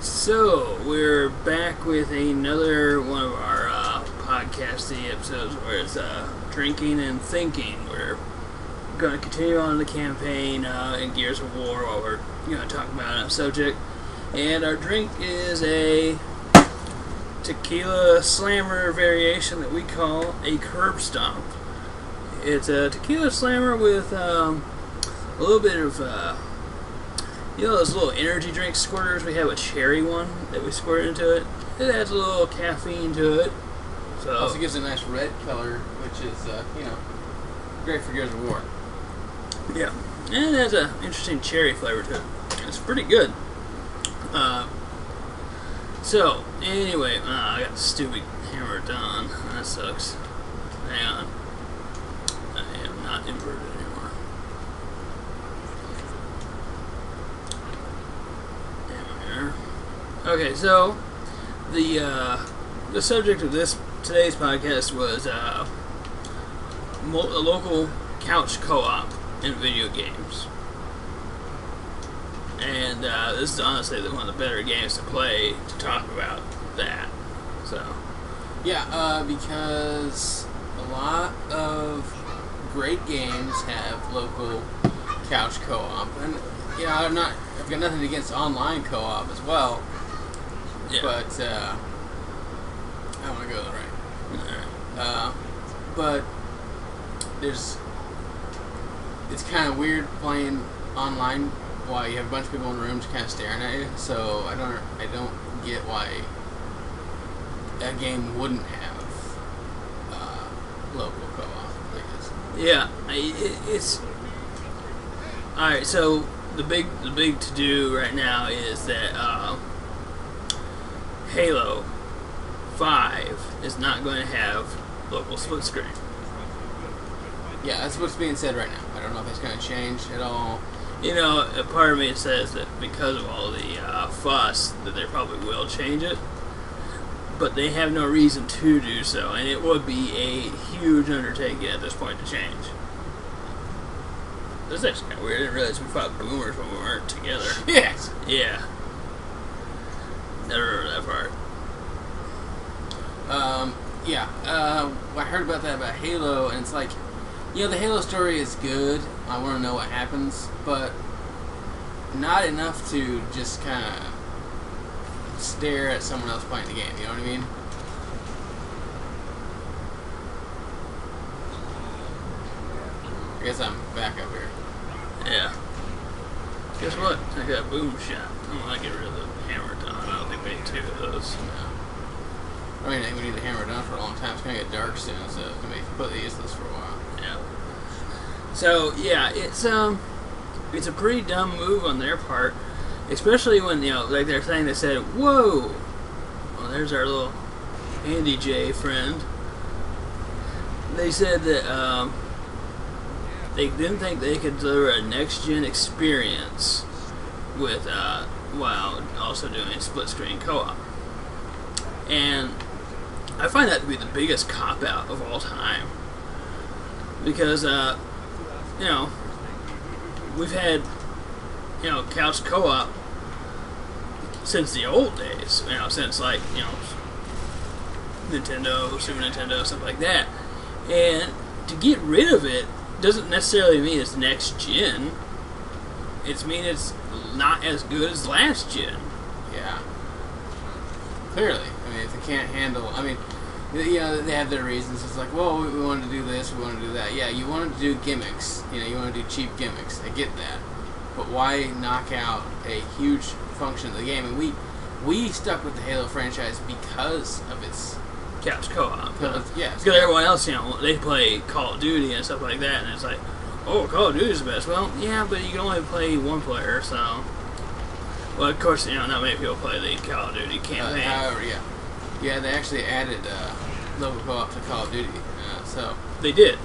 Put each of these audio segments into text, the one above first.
So, we're back with another one of our podcasting episodes where it's drinking and thinking. We're going to continue on the campaign in Gears of War while we're talking about a subject. And our drink is a tequila slammer variation that we call a curb stomp. It's a tequila slammer with a little bit of... those little energy drink squirters? We have a cherry one that we squirt into it. It adds a little caffeine to it. So also gives it a nice red color, which is, great for Gears of War. Yeah. And it has an interesting cherry flavor to it. It's pretty good. So, anyway, I got the stupid hammer done. That sucks. Hang on. I am not inverted anymore. Okay, so the subject of today's podcast was a local couch co-op in video games, and this is honestly one of the better games to play to talk about that. So yeah, because a lot of great games have local couch co-op, and I've got nothing against online co-op as well. Yeah. But I want to go right. But it's kind of weird playing online while you have a bunch of people in the room just kind of staring at you. So I don't get why that game wouldn't have local co-op, I guess. Yeah, it's all right. So the big to do right now is that Halo 5 is not going to have local split screen. Yeah, that's what's being said right now. I don't know if it's going to change at all. A part of me says that because of all the fuss, that they probably will change it. But they have no reason to do so, and it would be a huge undertaking at this point to change. This is actually kind of weird. I didn't realize we fought boomers when we weren't together. Yes! Yeah. Never remember that part. I heard about that about Halo, and it's like, the Halo story is good. I want to know what happens, but not enough to just kind of stare at someone else playing the game. You know what I mean? I guess I'm back up here. Yeah. Guess what? I got a boom shot. I'm gonna get rid of the hammer done. I don't think we need two of those. No. I mean, I think we need the hammer done for a long time. It's going to get dark soon, so it's going to be completely useless for a while. Yeah. So, yeah, it's a pretty dumb move on their part, especially when, like they're saying, they said, whoa! Well, there's our little Andy J friend. They said that they didn't think they could deliver a next-gen experience with while also doing split-screen co-op. And I find that to be the biggest cop-out of all time. Because, we've had, couch co-op since the old days. Since, Nintendo, Super Nintendo, stuff like that. And to get rid of it doesn't necessarily mean it's next-gen. It means it's not as good as last-gen. Yeah. Clearly. I mean, if they can't handle... they have their reasons. It's like, well, we wanted to do this, we wanted to do that. Yeah, you wanted to do gimmicks. You want to do cheap gimmicks. I get that. But why knock out a huge function of the game? And we stuck with the Halo franchise because of its... couch co-op. Yeah. Because everyone else, they play Call of Duty and stuff like that, and it's like, oh, Call of Duty's the best. Well, yeah, but you can only play one player, so... Well, of course, not many people play the Call of Duty campaign. However, yeah. Yeah, they actually added local co-op to Call of Duty, so... They did?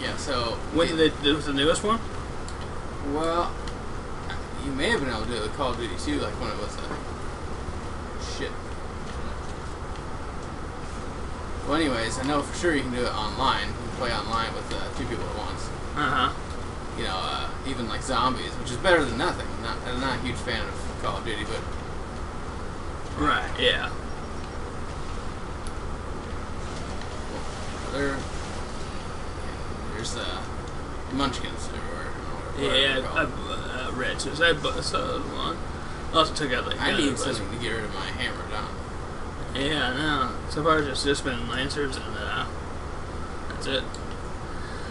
Yeah, so... When did they do the newest one? Well, you may have been able to do it with Call of Duty 2, like when it was shit. Well, anyways, I know for sure you can do it online. You can play online with two people at once. Uh-huh. Even like zombies, which is better than nothing. I'm not a huge fan of Call of Duty, but Right. Yeah. There's Munchkins everywhere. Yeah, I read Suicide one. Also took out the I gun, need but- something to get rid of my hammer down. Yeah, no. So far, it's just been Lancers, and that's it.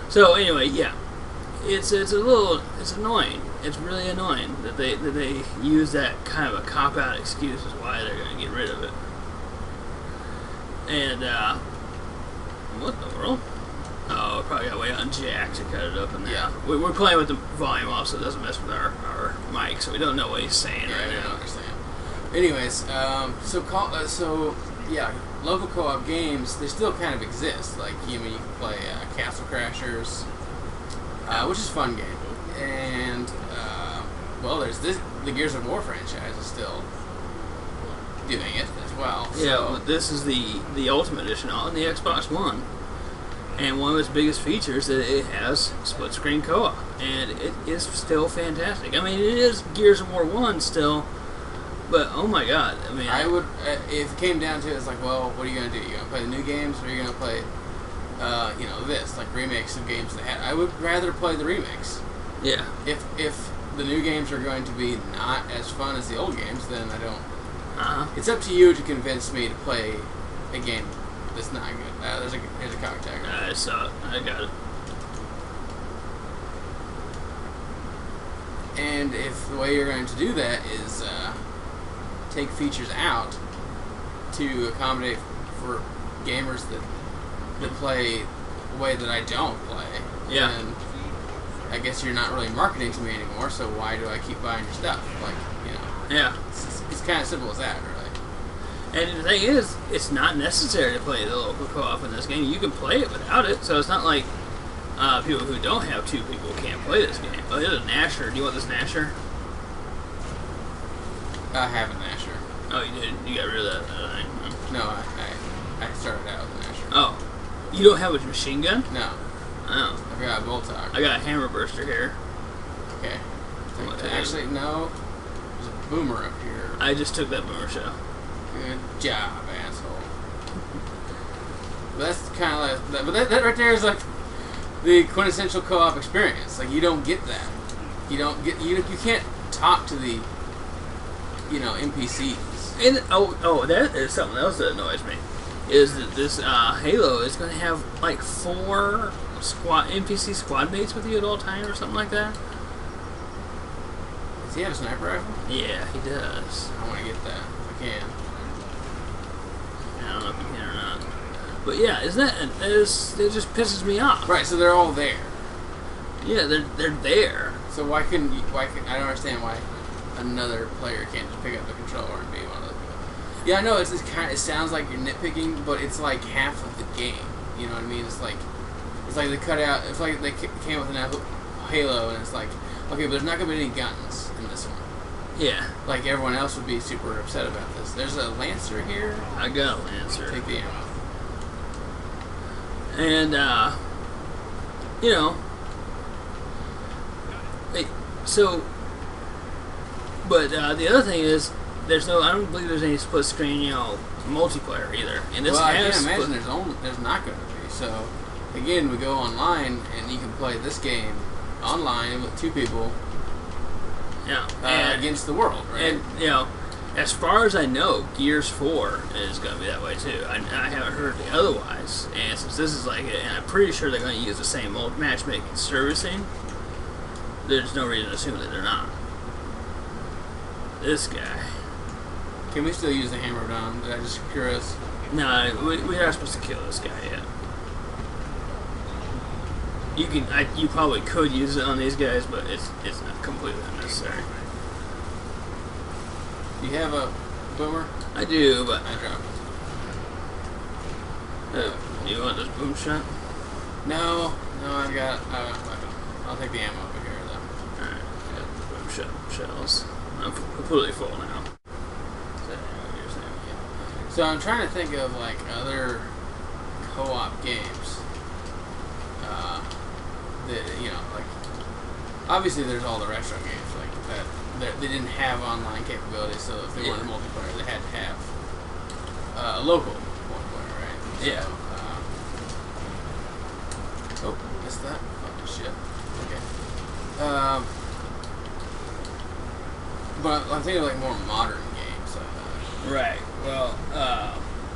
So anyway, yeah, it's annoying. It's really annoying that they use that kind of a cop out excuse as why they're going to get rid of it. And what in the world? Oh, probably got way on jack to cut it up in there. Yeah. We're playing with the volume off, so it doesn't mess with our mic, so we don't know what he's saying Yeah, right I now. don't understand. Anyways, so yeah, local co-op games, they still kind of exist. Like, you can play Castle Crashers, which is a fun game. And, well, there's the Gears of War franchise is still doing it as well. Yeah, So, well, this is the Ultimate Edition on the Xbox One. And one of its biggest features is that it has split screen co-op, and it is still fantastic. I mean, it is Gears of War 1 still, but oh my god! I mean, I would, if it came down to it, it's like, well, what are you going to do? You going to play the new games, or are you going to play, this, like remakes of games that had? I would rather play the remakes. yeah, If the new games are going to be not as fun as the old games, then I don't. It's up to you to convince me to play a game that's not good. Here's a cock tag. I saw it. I got it. And if the way you're going to do that is take features out to accommodate for gamers that play the way that I don't play, Yeah. then I guess you're not really marketing to me anymore. So why do I keep buying your stuff? Like, Yeah. it's kind of simple as that, really. And the thing is, it's not necessary to play the local co-op in this game. You can play it without it, so it's not like people who don't have two people can't play this game. Oh, there's a Nasher. Do you want this Nasher? I have a Nasher. Oh, you did. You got rid of that thing. No, I started out with a Nasher. Oh, you don't have a machine gun? No, Oh, I've got a Voltag. I got a hammer burster here. Okay. What the Actually, no. There's a boomer up here. I just took that boomer shell. Good job, asshole. But that's kind of like, but that right there is like the quintessential co-op experience. Like, you don't get that. You can't talk to the NPCs. And that is something else that annoys me. Is that this Halo is going to have like 4 NPC squad mates with you at all time or something like that? Does he have a sniper rifle? Yeah, he does. I want to get that if I can. I don't know if you can or not. But yeah, it just pisses me off. Right, so they're all there. Yeah, they're there. So I don't understand why another player can't just pick up the controller and be one of those people. Yeah, I know it sounds like you're nitpicking, but it's like half of the game. You know what I mean? It's like they cut out. It's like they came with an Halo, and it's like, okay, but there's not gonna be any guns in this one. Yeah, Like everyone else would be super upset about this. There's a Lancer here. I got a Lancer. Take the ammo. And, the other thing is, I don't believe there's any split screen, multiplayer either. And this Well, I has can't imagine there's not going to be. So, again, we go online and you can play this game online with 2 people against the world, right? And, as far as I know, Gears 4 is going to be that way too. I haven't heard the otherwise. And since this is like it, and I'm pretty sure they're going to use the same old matchmaking servicing, there's no reason to assume that they're not. This guy. Can we still use the hammer down? Did I just curious? No, we're not supposed to kill this guy yet. You probably could use it on these guys, but it's not completely unnecessary. Do you have a boomer? I do, but I dropped it. you want this boom shot? No, I've got a weapon. I'll take the ammo over here, though. Alright, yeah, boom shot shells. I'm completely full now. So I'm trying to think of like other co-op games that like obviously there's all the retro games like that they didn't have online capabilities, so if they wanted multiplayer, they had to have a local multiplayer, right? So, Yeah. Oh, missed that. Oh shit. Okay. But I'm thinking of like more modern games. Right. Well,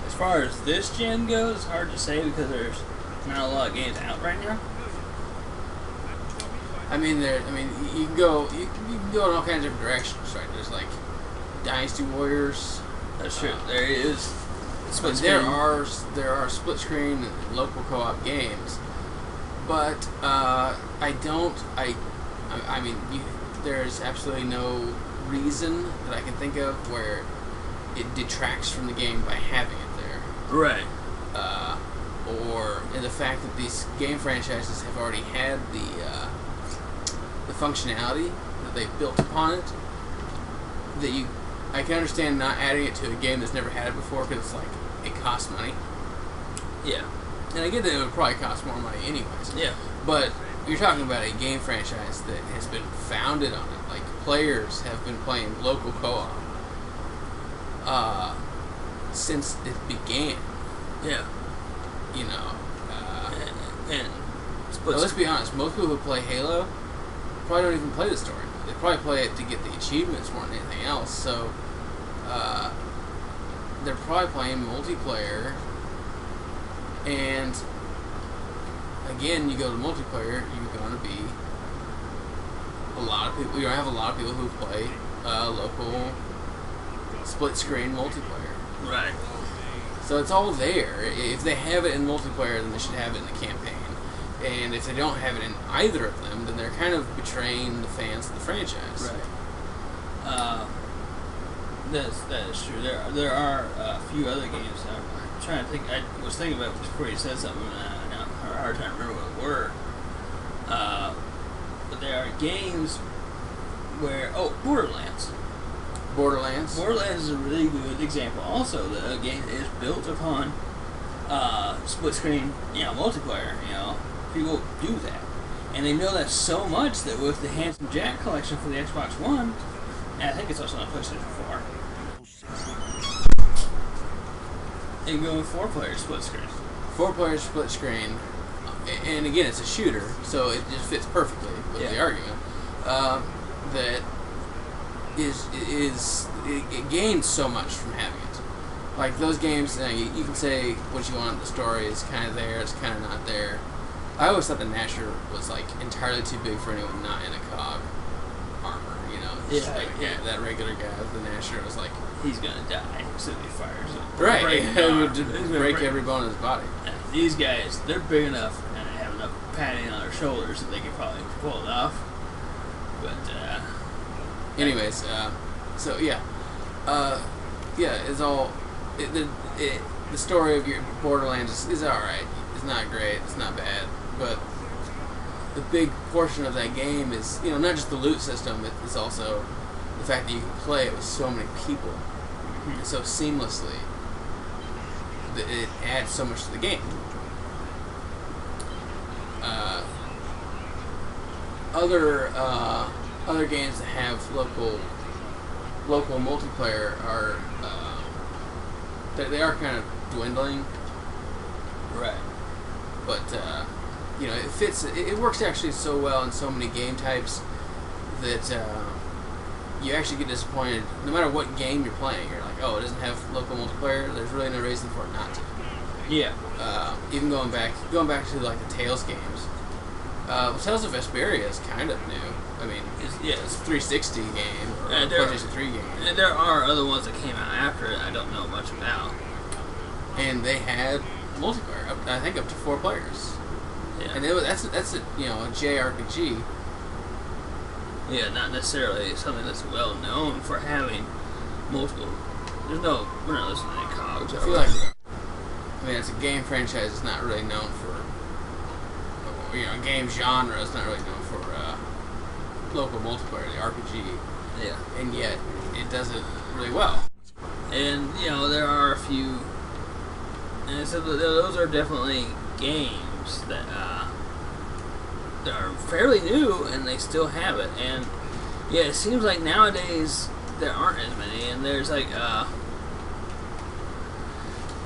as far as this gen goes, it's hard to say because there's not a lot of games out right now. I mean, you can go in all kinds of different directions, right? There's like Dynasty Warriors. That's true. There is. But there are split screen and local co-op games, but there's absolutely no reason that I can think of where it detracts from the game by having it there. Right. Or in the fact that these game franchises have already had the functionality that they've built upon it. I can understand not adding it to a game that's never had it before because it's like it costs money. Yeah. And I get that it would probably cost more money anyways. Yeah. But you're talking about a game franchise that has been founded on it. Like players have been playing local co-op since it began. Yeah. You know. And But let's be honest, most people who play Halo probably don't even play the story. They probably play it to get the achievements more than anything else. So they're probably playing multiplayer. And again, you go to multiplayer, you're going to be a lot of people. You're going to have a lot of people who play local split screen multiplayer. right. So it's all there. If they have it in multiplayer, then they should have it in the campaign. And if they don't have it in either of them, then they're kind of betraying the fans of the franchise. Right. That is true. There are a few other games. I'm trying to think. I was thinking about it before you said something. Now I'm having a hard time remember what it were. But there are games where Borderlands. Borderlands. Borderlands is a really good example. Also, the game is built upon split screen, multiplayer. People do that, and they know that so much that with the Handsome Jack collection for the Xbox One, and I think it's also on PlayStation 4, and going 4-player split screen. 4-player split screen, and again, it's a shooter, so it just fits perfectly with the argument. That it gains so much from having it. Like those games, you can say what you want. The story is kind of there, it's kind of not there. I always thought the Gnasher was like entirely too big for anyone not in a COG armor. That regular guy with the Gnasher was like, he's gonna die as soon as he fires it. Right, he would break every bone in his body. And these guys, they're big enough and they have enough padding on their shoulders that they can probably pull it off. But anyways, so yeah, it's all the story of your Borderlands is all right. It's not great. It's not bad. But the big portion of that game is, not just the loot system, it's also the fact that you can play it with so many people so seamlessly that it adds so much to the game. Other games that have local multiplayer are they are kind of dwindling. right. But it fits. It works actually so well in so many game types that you actually get disappointed. No matter what game you're playing, you're like, oh, it doesn't have local multiplayer. There's really no reason for it not to. Yeah. Even going back to like the Tales games. Tales of Vesperia is kind of new. I mean, it's a 360 game or a PlayStation 3 game. And there are other ones that came out after it I don't know much about. And they had multiplayer, I think up to 4 players. Yeah. And that's a JRPG. Yeah, not necessarily something that's well known for having multiple. We're not listening to COGs. I feel like, it's a game franchise that's not really known for, game genre is not really known for local multiplayer, the RPG. Yeah. And yet, it does it really well. And, there are a few, and so those are definitely games that are fairly new, and they still have it. And, Yeah, it seems like nowadays there aren't as many, and there's like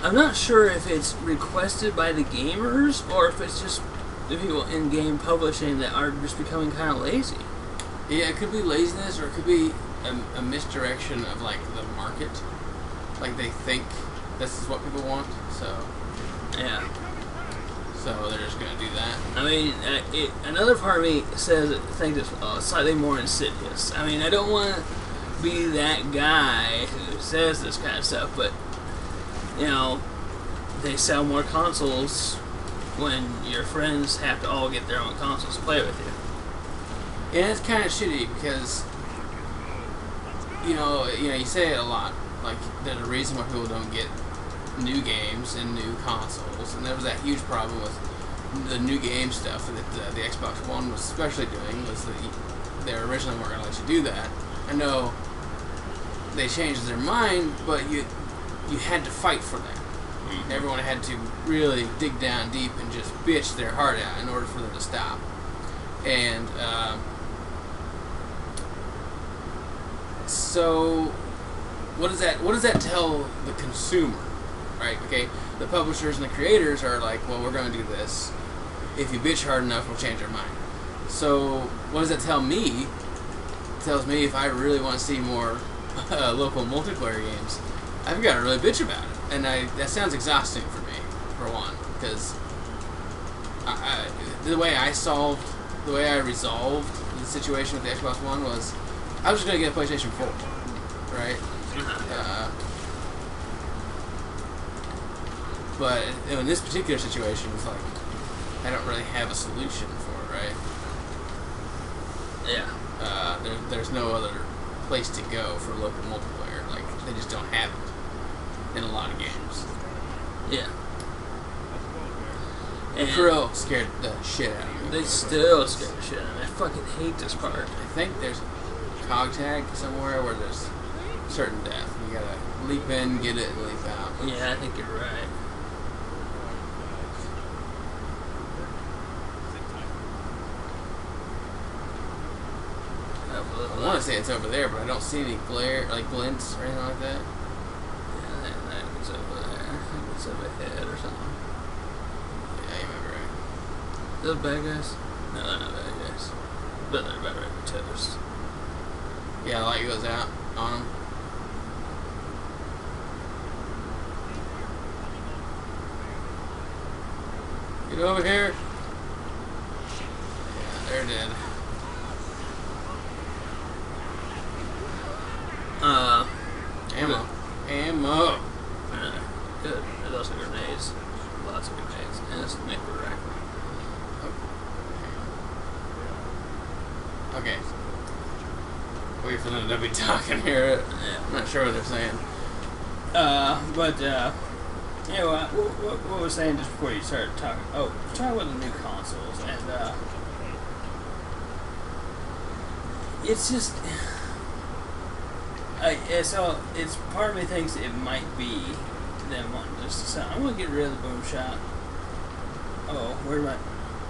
I'm not sure if it's requested by the gamers or if it's just the people in game publishing that are just becoming kind of lazy. Yeah, it could be laziness, or it could be a misdirection of like the market. Like they think this is what people want, so Yeah. so they're just gonna do that. I mean, another part of me think it's slightly more insidious. I mean, I don't want to be that guy who says this kind of stuff, but you know, they sell more consoles when your friends have to all get their own consoles to play with you. And it's kind of shitty because you say it a lot. Like there's a reason why people don't get new games and new consoles, and there was that huge problem with the new game stuff that the Xbox One was especially doing. Was that they originally weren't going to let you do that. I know they changed their mind, but you had to fight for that. Everyone had to really dig down deep and just bitch their heart out in order for them to stop. And so, what does that tell the consumer, right? Okay, the publishers and the creators are like, well, we're going to do this. If you bitch hard enough, we'll change our mind. So, what does that tell me? It tells me if I really want to see more local multiplayer games, I've got to really bitch about it. And that sounds exhausting for me, for one, because the way I resolved the situation with the Xbox One was, I was just going to get a PlayStation 4, right? But in this particular situation, it's like, I don't really have a solution for it, right? Yeah. There's no other place to go for local multiplayer. Like, they just don't have it in a lot of games. Yeah. And Crow scared the shit out of me. they still scare the shit out of me. I fucking hate this part. I think there's a cog tag somewhere where there's certain death. You gotta leap in, get it, and leap out. Yeah, I think you're right. I want to say it's over there, but I don't see any glare, like glints or anything like that. Yeah, that was over there. I think it's over ahead or something. Yeah, you remember right. Those bad guys? No, they're not bad guys. But they're about ready to toast. Yeah, the light goes out on them. Get over here. Yeah, they're dead. Ammo. Good. There's also grenades. Lots of grenades. And a sniper rifle. Okay. Wait for them to be talking here. Yeah. I'm not sure what they're saying. Yeah, well, what was saying just before you started talking? Oh, talking about the new consoles, and it's just, so it's part of me thinks it might be them wanting just to say, I'm gonna get rid of the boom shot. Oh, where am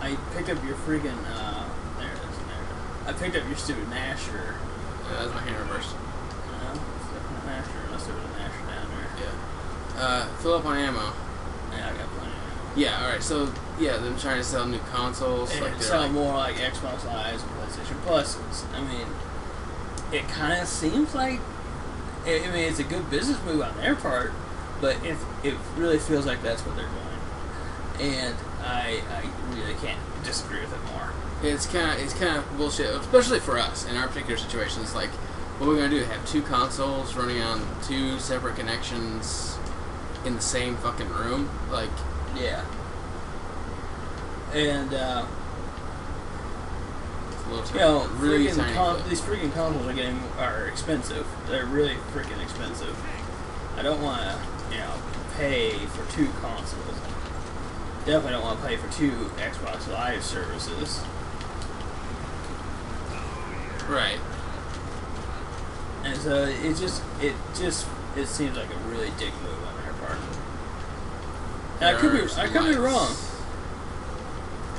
I picked up your freaking there it is. There. I picked up your stupid Nasher. That's my hand reversed. No, it's definitely a Nasher unless there was a Nasher down there. Yeah. Fill up on ammo. Yeah, I got plenty. Yeah, alright, so, yeah, them trying to sell new consoles. And like they're sell like, more like Xbox Lives and PlayStation Pluses. I mean, it kind of seems like, I mean, it's a good business move on their part, but it really feels like that's what they're doing. And I really can't disagree with it more. it's kind of bullshit, especially for us in our particular situation. It's like, what we're gonna do? Have two consoles running on two separate connections in the same fucking room? Like, Yeah. And, it's a little you know, really tiny. these freaking consoles are expensive. They're really freaking expensive. I don't want to, pay for two consoles. Definitely don't want to pay for two Xbox Live services. Right. And so it seems like a really dick move on their part. And I could be wrong.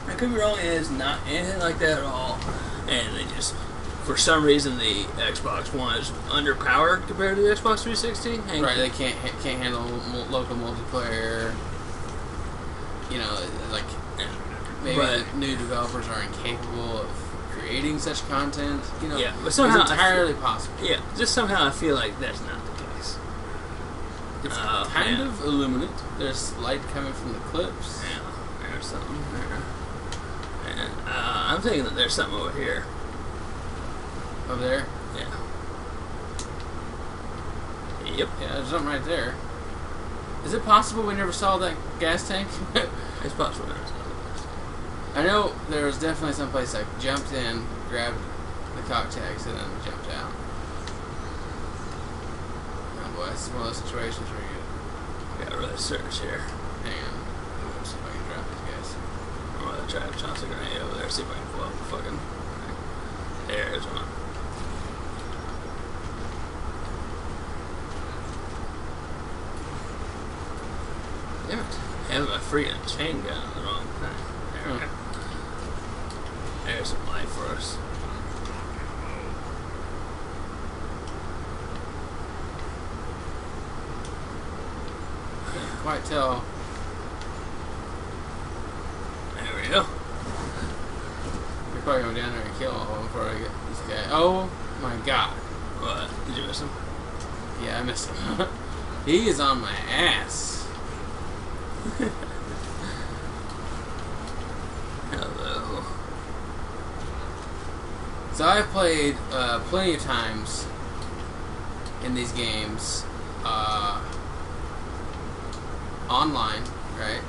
I could be wrong, and it's not anything like that at all. And they just for some reason the Xbox One is underpowered compared to the Xbox 360. And Right, they can't handle local multiplayer. You know, like maybe the new developers are incapable of creating such content. You know, yeah, but somehow it's entirely possible. Yeah, just somehow I feel like that's not the case. It's kind of illuminate. There's light coming from the clips. Yeah, there's something there. And I'm thinking that there's something over here. Over there? Yeah. Yep. Yeah, there's something right there. Is it possible we never saw that gas tank? It's possible. I know there was definitely some place I jumped in, grabbed the cock tags, and then jumped out. Oh boy, it's one of those situations where you gotta really search here. hang on. Let's see if I can drop these guys. I'm gonna try to toss a grenade over there, see if I can pull up the fucking. There's one. Damn it. I have my freaking chain gun on the wrong thing. There we go. There's some light for us. Can't quite tell. There we go. You're probably going down there and kill all of them before I get this guy. Oh my god. What? Did you miss him? Yeah, I missed him. He is on my ass. Hello. So I've played plenty of times in these games online, right?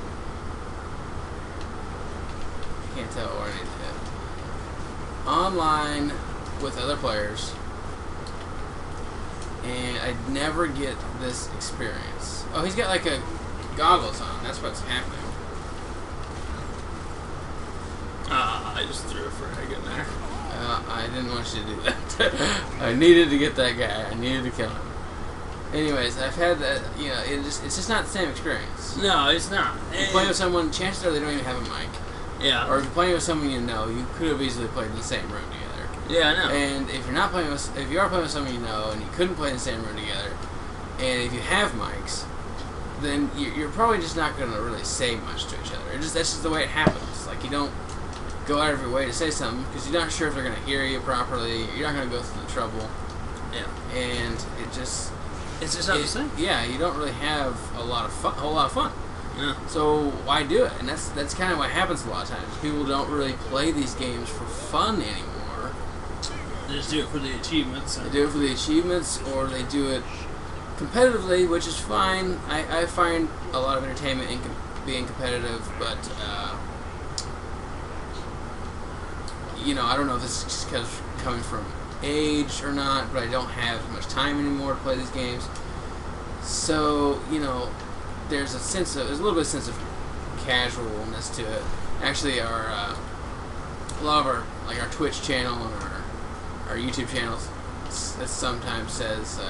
Can't tell where I need to hit. Online with other players, and I never get this experience. Oh, he's got like a goggles on. That's what's happening. I just threw a frag in there. I didn't want you to do that. I needed to get that guy. I needed to kill him. Anyways, I've had that. You know, it's just not the same experience. No, it's not. If you're playing with someone, chances are they don't even have a mic. Yeah. Or if you're playing with someone you know, you could have easily played in the same room together. Yeah, I know. And if you're not playing with, if you are playing with someone you know, and you couldn't play in the same room together, and if you have mics, then you're probably just not going to really say much to each other. That's just the way it happens. Like, you don't go out of your way to say something because you're not sure if they're going to hear you properly. You're not going to go through the trouble. Yeah. And it's just not the same. Yeah, you don't really have a whole lot of fun. Yeah. So why do it? And that's kind of what happens a lot of times. People don't really play these games for fun anymore. They just do it for the achievements. They do it for the achievements, or they do it competitively, which is fine. I find a lot of entertainment in being competitive, but you know, I don't know if this is just because coming from age or not, but I don't have much time anymore to play these games. So, you know, there's a little bit of sense of casualness to it. Actually, a lot of our Twitch channel and our YouTube channels, it sometimes says,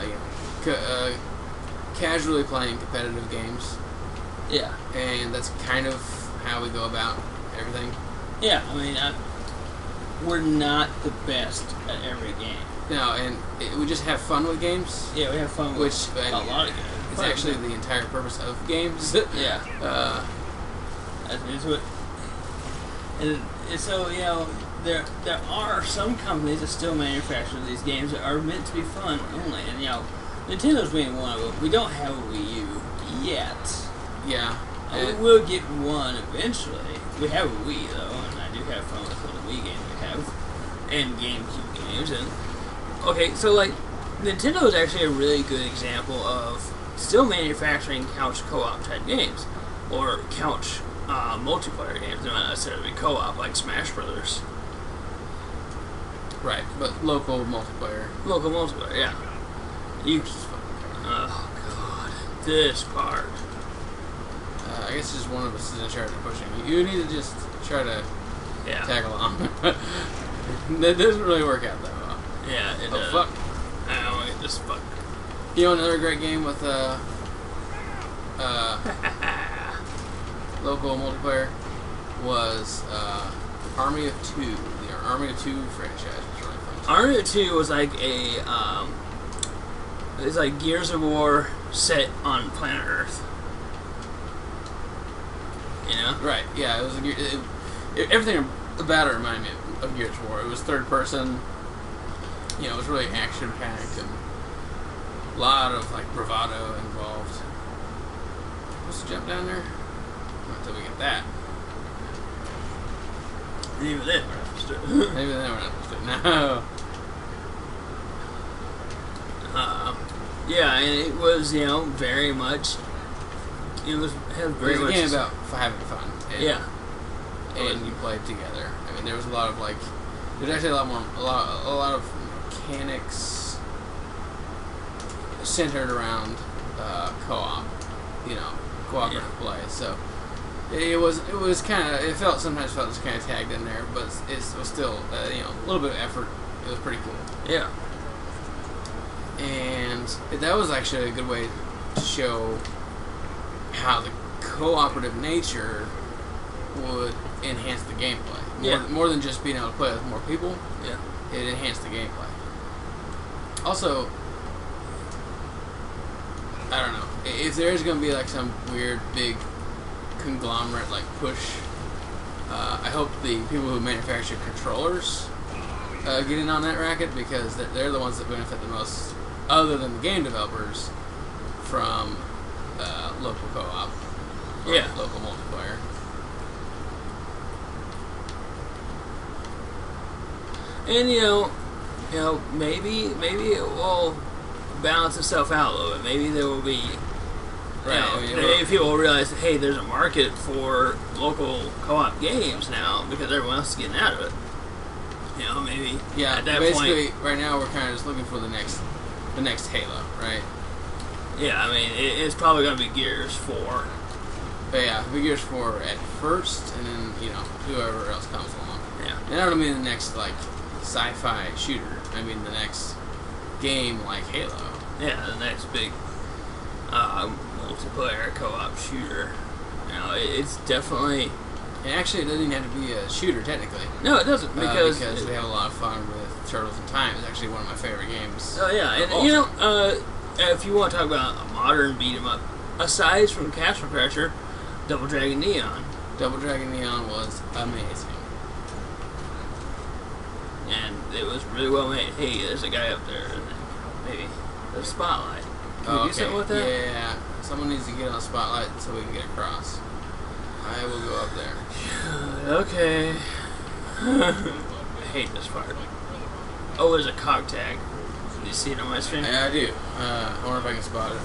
you know, casually playing competitive games. Yeah. And that's kind of how we go about everything. Yeah, I mean, we're not the best at every game. No, and we just have fun with games. Yeah, we have fun with a lot of games. It's actually the entire purpose of games. Yeah. That is what. And so, you know, there are some companies that still manufacture these games that are meant to be fun only. And, you know, Nintendo's being one of them. We don't have a Wii U yet. Yeah. We will get one eventually. We have a Wii, though, and I do have fun with the Wii games we have. And GameCube games. And okay, so, like, Nintendo is actually a really good example of still manufacturing couch co-op type games. Or couch multiplayer games. They're not necessarily co-op, like Smash Brothers. Right, but local multiplayer. Local multiplayer, yeah. Oh, God. This part. I guess just one of us is in charge of pushing. You need to just try to tag along. That doesn't really work out that well. Yeah, it does. Fuck. I don't want to get this fuck. You know another great game with local multiplayer was Army of Two. The Army of Two franchise was really fun Army 2 was like it's like Gears of War set on planet Earth. You know? Right. Yeah. It was everything about it reminded me of Gears of War. It was third person. You know, it was really action packed and a lot of like bravado involved. Supposed to jump down there? Not until we get that. Even then, we're not supposed to. Maybe then we're not supposed to. No. Yeah, and it was, you know, very much. It was very It was much a game about having fun. And, yeah, and you played together. I mean, there was a lot of like, there's actually a lot of mechanics centered around co-op, you know, cooperative play. So it was kind of, sometimes felt kind of tagged in there, but it was still you know, a little bit of effort. It was pretty cool. Yeah. And that was actually a good way to show how the cooperative nature would enhance the gameplay. More than just being able to play with more people. Yeah. It enhanced the gameplay. Also, I don't know, if there's going to be like some weird big conglomerate like push, I hope the people who manufacture controllers get in on that racket, because they're the ones that benefit the most, other than the game developers, from local co-op, or local multiplayer. And you know, maybe it will balance itself out a little bit. Maybe there will be, maybe people will realize that, hey, there's a market for local co-op games now because everyone else is getting out of it. You know, maybe. Yeah. At that basically, point, right now we're kind of just looking for the next Halo, right? Yeah, I mean, it's probably going to be Gears 4. But yeah, it'll be Gears 4 at first, and then whoever else comes along. Yeah. And I don't mean the next like sci-fi shooter. I mean the next game like Halo. Yeah, the next big multiplayer co-op shooter. You know, it's definitely. And actually, it doesn't even have to be a shooter technically. No, it doesn't, because they have a lot of fun with Turtles in Time. It's actually one of my favorite games. Oh yeah, and if you want to talk about a modern beat 'em up, aside from Castle Crasher, Double Dragon Neon. Double Dragon Neon was amazing. And it was really well made. Hey, there's a guy up there, and maybe there's a spotlight. Can we do something with that? Yeah, someone needs to get on the spotlight so we can get across. I will go up there. Okay. I hate this part. Oh, there's a cog tag. Do you see it on my screen? Yeah, I do. I wonder if I can spot it.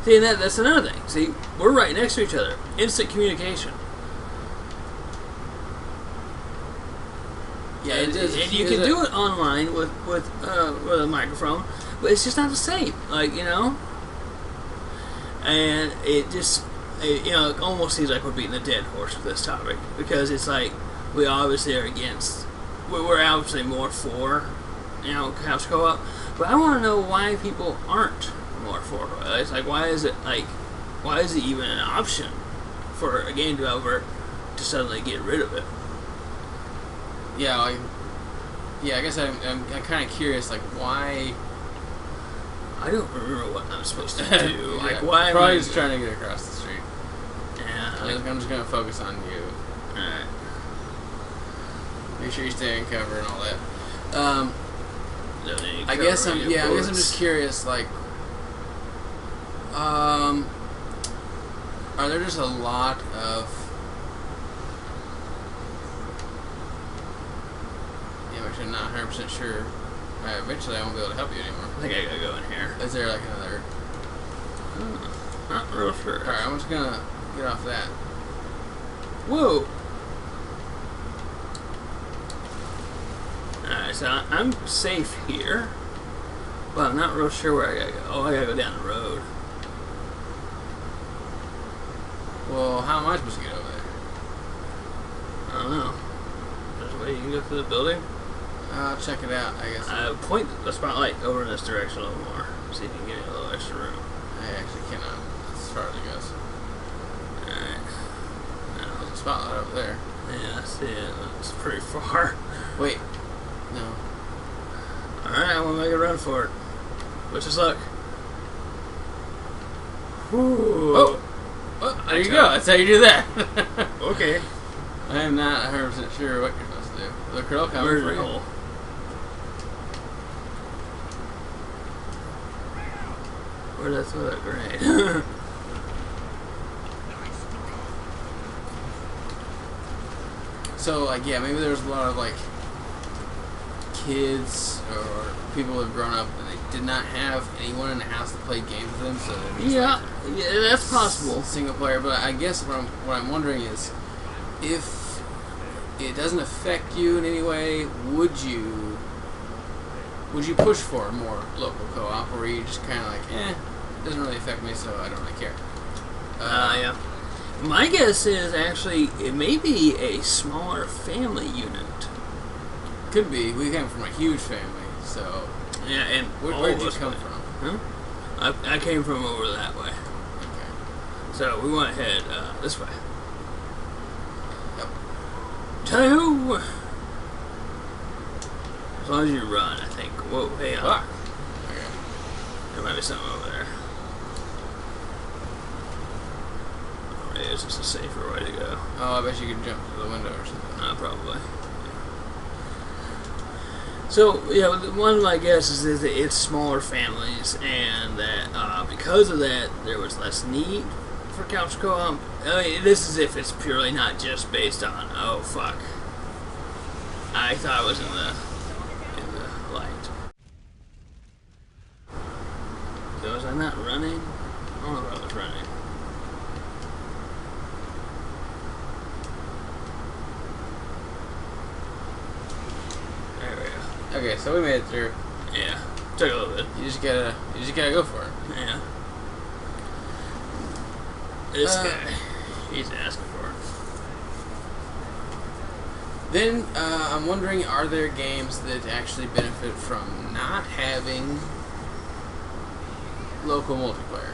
See, and that's another thing. See, we're right next to each other. Instant communication. Yeah, and you can do it online with a microphone, but it's just not the same. Like, and it just, it almost seems like we're beating a dead horse with this topic, because it's like we obviously are against. We're obviously more for, couch co-op, but I want to know why people aren't more for it. It's like, why is it even an option for a game developer to suddenly get rid of it? Yeah, I guess I'm kind of curious, like, why. I don't remember what I'm supposed to do. Like, why? Probably just trying to get across the street. Yeah. I'm just gonna focus on you. All right. Make sure you stay in cover and all that. I guess I'm just curious, like, are there just a lot of I'm not 100% sure. Eventually I won't be able to help you anymore. I think I gotta go in here. Is there like another? Not real sure. Alright, I'm just gonna get off that. Whoa! Alright, so I'm safe here. But I'm not real sure where I gotta go. Oh, I gotta go down the road. Well, how am I supposed to get over there? I don't know. There's a way you can go through the building? I'll check it out, I guess. Point the spotlight over in this direction a little more. See if you can get a little extra room. I actually cannot. That's as far as it goes. Alright. There's a spotlight over there. Yeah, I see it. It's pretty far. Wait. No. Alright, I'm gonna make a run for it. Wish us luck. Whew. Oh! There you go. That's how you do that. Okay. I am not 100% sure what you're supposed to do. The curl coming Where's for the you. hole? Where'd I throw that grenade? So, like, yeah, maybe there's a lot of, like, kids or people who have grown up and they did not have anyone in the house that played games with them, so they're just yeah, like, yeah, that's possible. single player. But I guess what I'm wondering is, if it doesn't affect you in any way, would you push for more local co-op, or are you just kind of like, it doesn't really affect me, so I don't really care? Yeah. My guess is actually it may be a smaller family unit. Could be. We came from a huge family, so Yeah, and where'd you come from? Huh? I came from over that way. Okay. So we went ahead this way. Yep. Tell as long as you run, I think. Whoa, hey, Okay. there might be something over there. Oh, maybe it's just a safer way to go. Oh, I bet you could jump through the window or something. Probably. So, yeah, one of my guesses is that it's smaller families, and that because of that, there was less need for couch co-op. I mean, this is if it's purely not just based on, oh, fuck. I thought it was in the light. So was I not running? I don't know if I was running. There we go. Okay, so we made it through. Yeah, took a little bit. You just gotta go for it. Yeah. This Uh, guy, he's asking for it. Then I'm wondering, are there games that actually benefit from not having local multiplayer?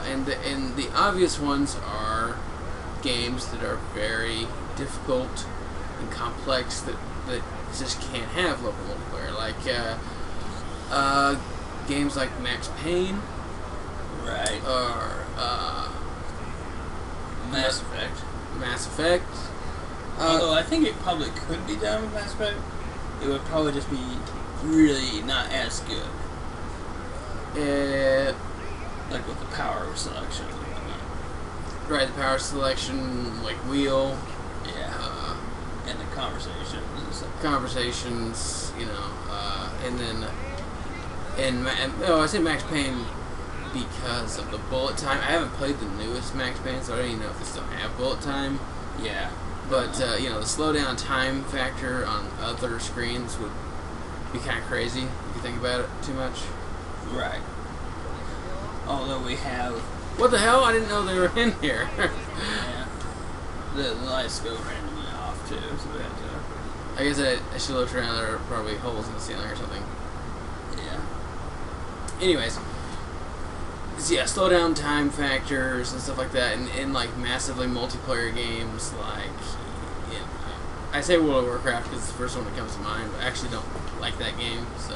And the obvious ones are games that are very difficult and complex that just can't have local multiplayer, like games like Max Payne, Right. or Mass Effect. Mass Effect. Although I think it probably could be done with Mass Effect, it would probably just be really not as good. Like with the power selection and whatnot. Right, the power selection, like wheel, Yeah. And the conversations and stuff. conversations, and then, I say Max Payne because of the bullet time. I haven't played the newest Max Payne, so I don't even know if they still have bullet time. Yeah. But, the slowdown time factor on other screens would be kind of crazy if you think about it too much. Right. Although we have, What the hell? I didn't know they were in here. yeah, the lights go randomly off too, so we have to, I guess I should look around. There are probably holes in the ceiling or something. yeah. Anyways, so yeah, slow down time factors and stuff like that, and like massively multiplayer games like, I say World of Warcraft because it's the first one that comes to mind, but I actually don't like that game, so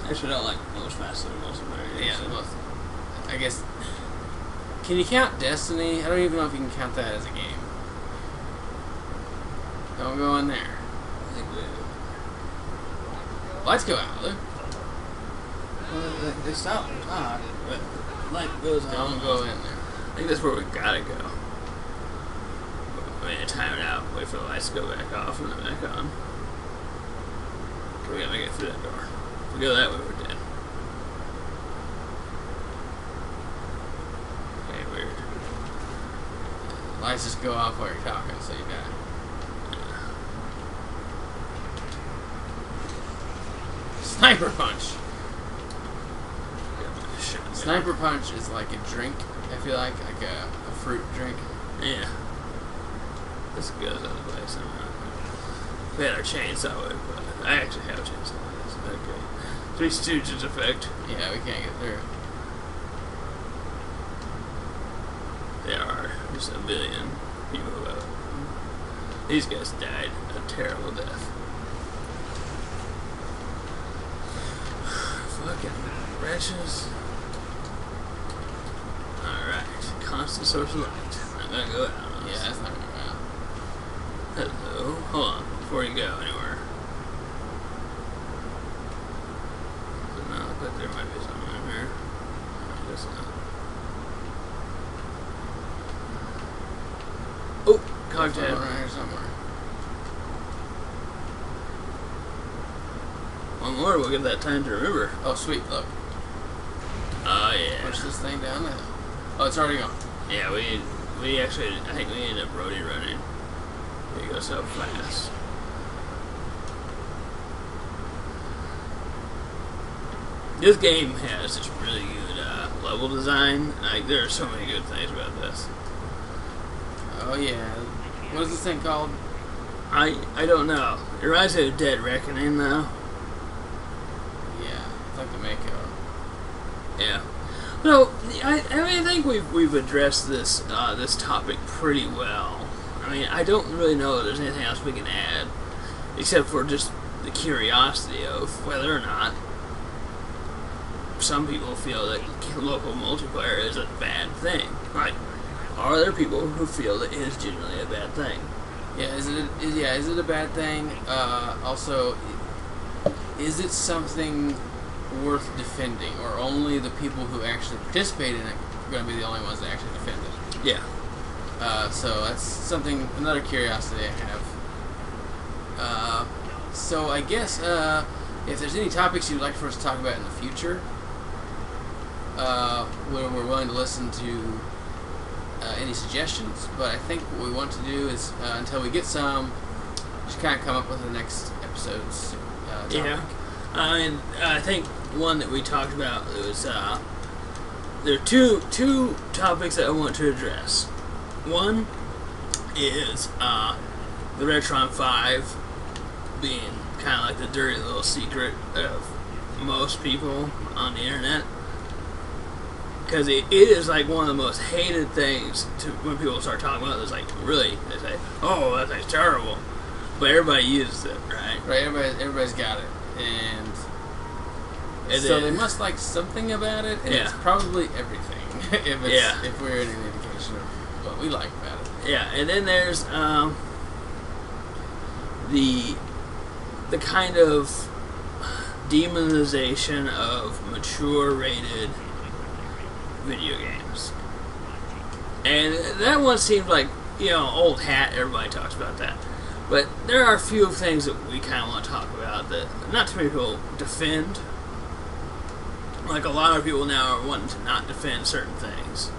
I actually don't like most massive multiplayer games. yeah, so. most, I guess. Can you count Destiny? I don't even know if you can count that as a game. Don't go in there. I think we, Lights go out, look. well, they stop and talk, but the light goes on. Don't go in there. I think that's where we gotta go. I mean, time it out, wait for the lights to go back off and then back on. We gotta make it through that door. If we go that way, we're dead. Okay, weird. Lights just go off while you're talking, so you die. Sniper Punch. Sniper Punch is like a drink, I feel like a fruit drink. Yeah. This goes out of the way somehow. We had our chainsaw with, but I actually have a chainsaw with this. Okay. Three Stooges effect. Yeah, we can't get through. There are just a billion people about. These guys died a terrible death. Fucking wretches. Alright, constant source of light. I'm gonna go out on Yeah, this. that's not gonna go out. Hello. Hold on, before you go anywhere. Does it not look like there might be something in here? I guess not. Oh, contact. Right here somewhere. One more, we'll get that time to remember. Oh, sweet, look. Oh, yeah. Push this thing down the hill. Oh, it's already gone. Yeah, we actually, I think we ended up roadie running. We go so fast. This game has such really good level design. Like, there are so many good things about this. Oh, yeah. What is this thing called? I don't know. It reminds me of Dead Reckoning, though. Yeah, it's like the Mako. Yeah. No, I think we've addressed this this topic pretty well. I mean, I don't really know if there's anything else we can add, except for just the curiosity of whether or not some people feel that local multiplayer is a bad thing. Like, are there people who feel that it is genuinely a bad thing? Yeah, is it a bad thing? Also, is it something worth defending, or only the people who actually participate in it are going to be the only ones that actually defend it? Yeah. So that's another curiosity I have. So I guess if there's any topics you'd like for us to talk about in the future, we're willing to listen to any suggestions. But I think what we want to do is, until we get some, just kind of come up with the next episode's topic. Yeah. And I think one that we talked about was there are two topics that I want to address. One is the Retron 5 being kind of like the dirty little secret of most people on the internet, because it is like one of the most hated things to when people start talking about it. It's like, really, they say, oh, that thing's terrible, but everybody uses it, right? Right, everybody's got it, and so they must like something about it, and it's probably everything. If we're any indication of what we like about it. Yeah, and then there's the kind of demonization of mature rated video games. And that one seems like, old hat, everybody talks about that. But there are a few things that we kind of want to talk about that not too many people defend. Like, a lot of people now are wanting to not defend certain things.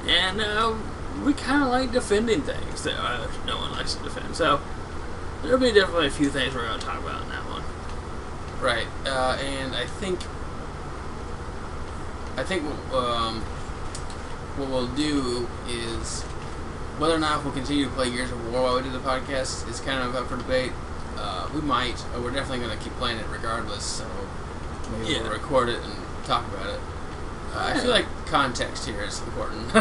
And we kind of like defending things that no one likes to defend. So there'll be definitely a few things we're going to talk about in that one. Right, and I think what we'll do is, whether or not we'll continue to play Gears of War while we do the podcast is kind of up for debate. We might, but we're definitely going to keep playing it regardless, so maybe we'll record it and talk about it. I feel like context here is important.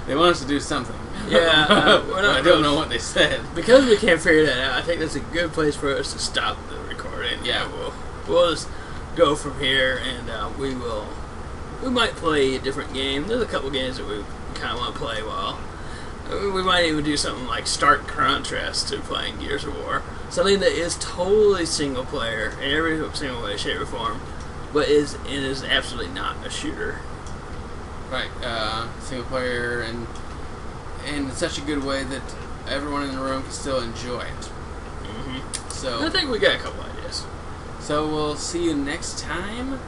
They want us to do something. Yeah, I don't know what they said. Because we can't figure that out, I think that's a good place for us to stop the recording. Yeah. We'll just go from here, and we might play a different game. There's a couple games that we kind of want to play while. We might even do something like stark contrast to playing Gears of War. Something that is totally single player in every single way, shape, or form, but is absolutely not a shooter. Right, single player, and in such a good way that everyone in the room can still enjoy it. Mm-hmm. So I think we got a couple ideas. So we'll see you next time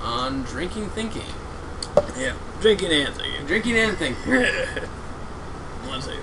on Drinking Thinking. Yeah, drinking and thinking. Drinking and Thinking. One second.